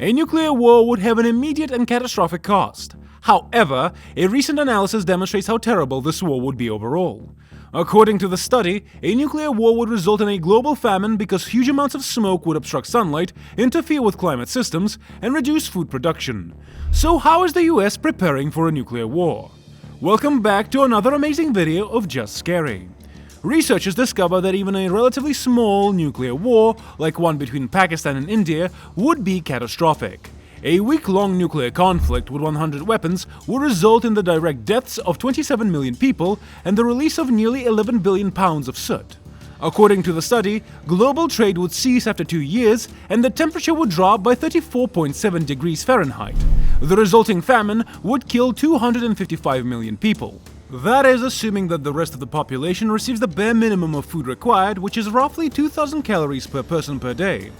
A nuclear war would have an immediate and catastrophic cost. However, a recent analysis demonstrates how terrible this war would be overall. According to the study, a nuclear war would result in a global famine because huge amounts of smoke would obstruct sunlight, interfere with climate systems, and reduce food production. So how is the US preparing for a nuclear war? Welcome back to another amazing video of Just Scary. Researchers discover that even a relatively small nuclear war, like one between Pakistan and India, would be catastrophic. A week-long nuclear conflict with 100 weapons would result in the direct deaths of 27 million people and the release of nearly 11 billion pounds of soot. According to the study, global trade would cease after 2 years and the temperature would drop by 34.7 degrees Fahrenheit. The resulting famine would kill 255 million people. That is assuming that the rest of the population receives the bare minimum of food required, which is roughly 2,000 calories per person per day.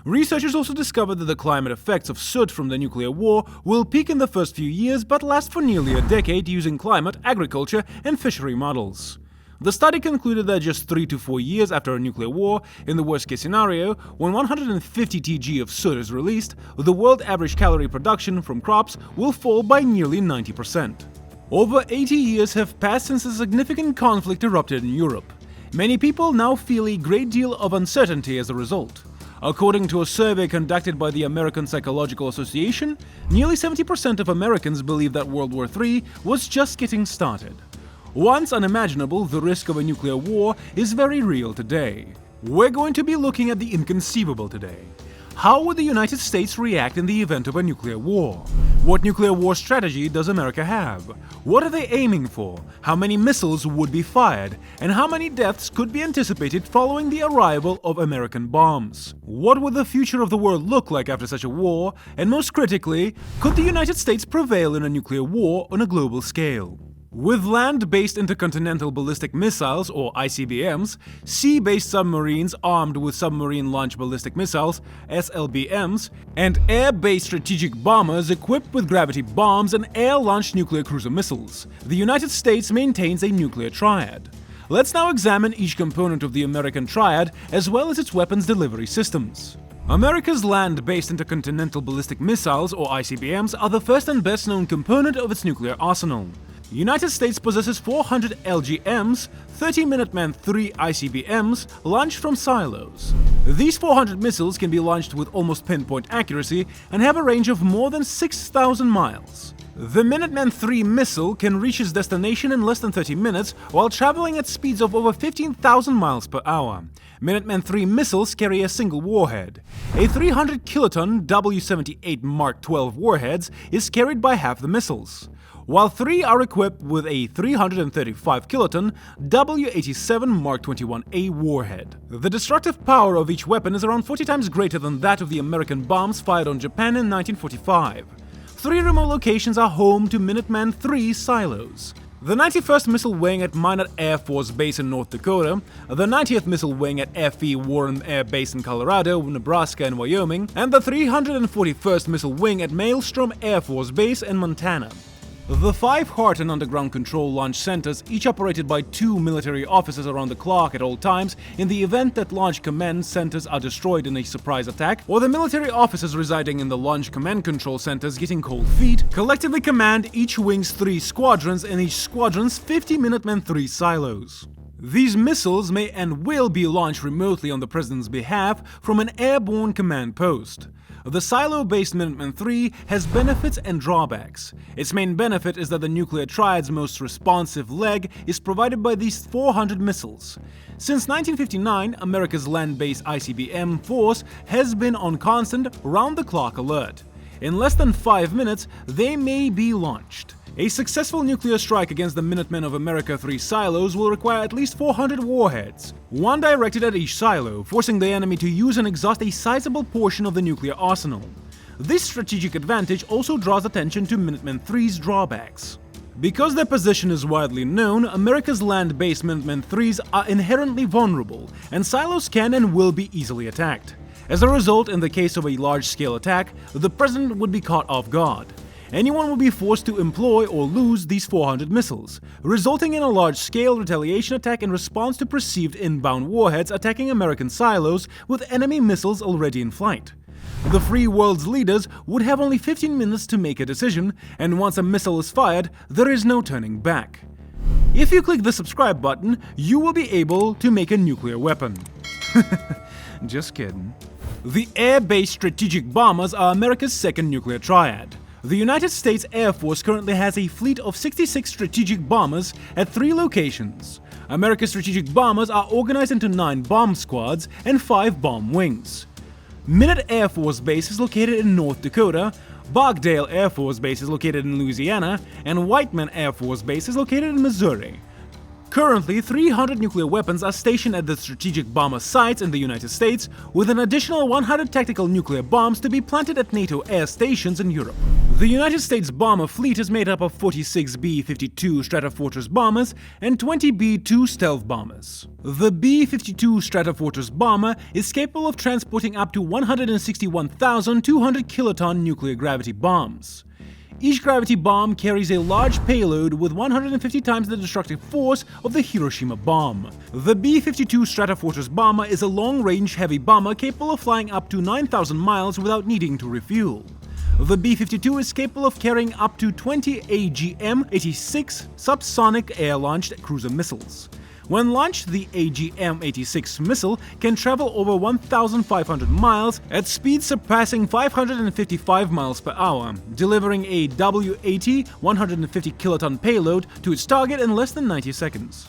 Researchers also discovered that the climate effects of soot from the nuclear war will peak in the first few years but last for nearly a decade using climate, agriculture, and fishery models. The study concluded that just 3 to 4 years after a nuclear war, in the worst-case scenario, when 150 kg of soot is released, the world average calorie production from crops will fall by nearly 90%. Over 80 years have passed since a significant conflict erupted in Europe. Many people now feel a great deal of uncertainty as a result. According to a survey conducted by the American Psychological Association, nearly 70% of Americans believe that World War III was just getting started. Once unimaginable, the risk of a nuclear war is very real today. We're going to be looking at the inconceivable today. How would the United States react in the event of a nuclear war? What nuclear war strategy does America have? What are they aiming for? How many missiles would be fired? And how many deaths could be anticipated following the arrival of American bombs? What would the future of the world look like after such a war? And most critically, could the United States prevail in a nuclear war on a global scale? With land-based intercontinental ballistic missiles, or ICBMs, sea-based submarines armed with submarine-launched ballistic missiles, SLBMs, and air-based strategic bombers equipped with gravity bombs and air-launched nuclear cruiser missiles, the United States maintains a nuclear triad. Let's now examine each component of the American triad as well as its weapons delivery systems. America's land-based intercontinental ballistic missiles, or ICBMs, are the first and best-known component of its nuclear arsenal. The United States possesses 400 LGMs, 30 Minuteman III ICBMs, launched from silos. These 400 missiles can be launched with almost pinpoint accuracy and have a range of more than 6,000 miles. The Minuteman III missile can reach its destination in less than 30 minutes while traveling at speeds of over 15,000 miles per hour. Minuteman III missiles carry a single warhead. A 300 kiloton W-78 Mark 12 warheads is carried by half the missiles, while 3 are equipped with a 335 kiloton W-87 Mark 21A warhead. The destructive power of each weapon is around 40 times greater than that of the American bombs fired on Japan in 1945. 3 remote locations are home to Minuteman III silos: the 91st Missile Wing at Minot Air Force Base in North Dakota, the 90th Missile Wing at F.E. Warren Air Base in Colorado, Nebraska, and Wyoming, and the 341st Missile Wing at Maelstrom Air Force Base in Montana. The 5 Heart and Underground Control launch centers, each operated by 2 military officers around the clock at all times in the event that launch command centers are destroyed in a surprise attack, or the military officers residing in the launch command control centers getting cold feet, collectively command each wing's 3 squadrons and each squadron's 50 Minuteman III silos. These missiles may and will be launched remotely on the President's behalf from an airborne command post. The silo-based Minuteman III has benefits and drawbacks. Its main benefit is that the nuclear triad's most responsive leg is provided by these 400 missiles. Since 1959, America's land-based ICBM force has been on constant, round-the-clock alert. In less than 5 minutes, they may be launched. A successful nuclear strike against the Minutemen of America III silos will require at least 400 warheads, one directed at each silo, forcing the enemy to use and exhaust a sizable portion of the nuclear arsenal. This strategic advantage also draws attention to Minuteman III's drawbacks. Because their position is widely known, America's land-based Minuteman IIIs are inherently vulnerable, and silos can and will be easily attacked. As a result, in the case of a large-scale attack, the President would be caught off guard. Anyone will be forced to employ or lose these 400 missiles, resulting in a large-scale retaliation attack in response to perceived inbound warheads attacking American silos with enemy missiles already in flight. The free world's leaders would have only 15 minutes to make a decision, and once a missile is fired, there is no turning back. If you click the subscribe button, you will be able to make a nuclear weapon. Just kidding. The air-based strategic bombers are America's second nuclear triad. The United States Air Force currently has a fleet of 66 strategic bombers at 3 locations. America's strategic bombers are organized into 9 bomb squads and 5 bomb wings. Minute Air Force Base is located in North Dakota, Barksdale Air Force Base is located in Louisiana, and Whiteman Air Force Base is located in Missouri. Currently, 300 nuclear weapons are stationed at the strategic bomber sites in the United States, with an additional 100 tactical nuclear bombs to be planted at NATO air stations in Europe. The United States bomber fleet is made up of 46 B-52 Stratofortress bombers and 20 B-2 stealth bombers. The B-52 Stratofortress bomber is capable of transporting up to 161,200 kiloton nuclear gravity bombs. Each gravity bomb carries a large payload with 150 times the destructive force of the Hiroshima bomb. The B-52 Stratofortress bomber is a long-range heavy bomber capable of flying up to 9,000 miles without needing to refuel. The B-52 is capable of carrying up to 20 AGM-86 subsonic air-launched cruiser missiles. When launched, the AGM-86 missile can travel over 1,500 miles at speeds surpassing 555 miles per hour, delivering a W-80 150 kiloton payload to its target in less than 90 seconds.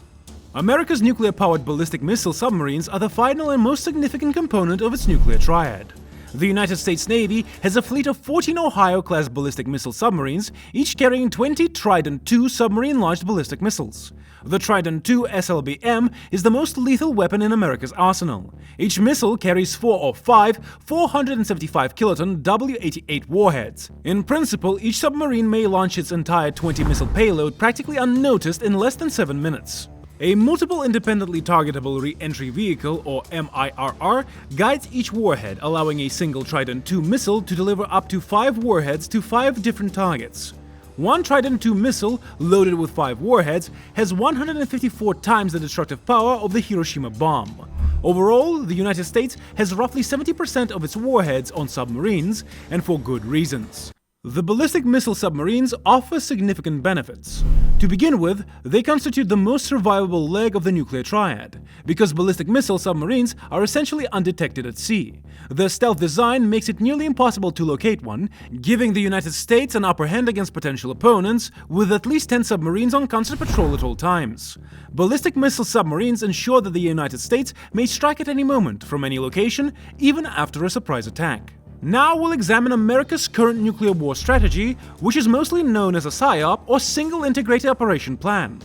America's nuclear-powered ballistic missile submarines are the final and most significant component of its nuclear triad. The United States Navy has a fleet of 14 Ohio-class ballistic missile submarines, each carrying 20 Trident II submarine-launched ballistic missiles. The Trident II SLBM is the most lethal weapon in America's arsenal. Each missile carries 4 or 5 475 kiloton W-88 warheads. In principle, each submarine may launch its entire 20-missile payload practically unnoticed in less than 7 minutes. A multiple independently targetable re-entry vehicle, or MIRR, guides each warhead, allowing a single Trident II missile to deliver up to 5 warheads to 5 different targets. One Trident II missile, loaded with 5 warheads, has 154 times the destructive power of the Hiroshima bomb. Overall, the United States has roughly 70% of its warheads on submarines, and for good reasons. The ballistic missile submarines offer significant benefits. To begin with, they constitute the most survivable leg of the nuclear triad, because ballistic missile submarines are essentially undetected at sea. Their stealth design makes it nearly impossible to locate one, giving the United States an upper hand against potential opponents, with at least 10 submarines on constant patrol at all times. Ballistic missile submarines ensure that the United States may strike at any moment, from any location, even after a surprise attack. Now we'll examine America's current nuclear war strategy, which is mostly known as a PSYOP, or Single Integrated Operation Plan.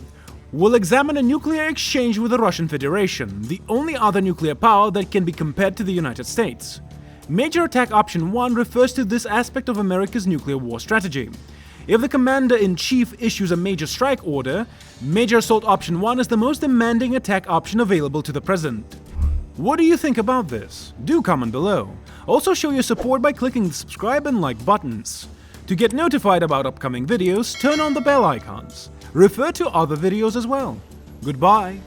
We'll examine a nuclear exchange with the Russian Federation, the only other nuclear power that can be compared to the United States. Major Attack Option 1 refers to this aspect of America's nuclear war strategy. If the Commander-in-Chief issues a Major Strike Order, Major Assault Option 1 is the most demanding attack option available to the President. What do you think about this? Do comment below. Also show your support by clicking the subscribe and like buttons. To get notified about upcoming videos, turn on the bell icons. Refer to other videos as well. Goodbye.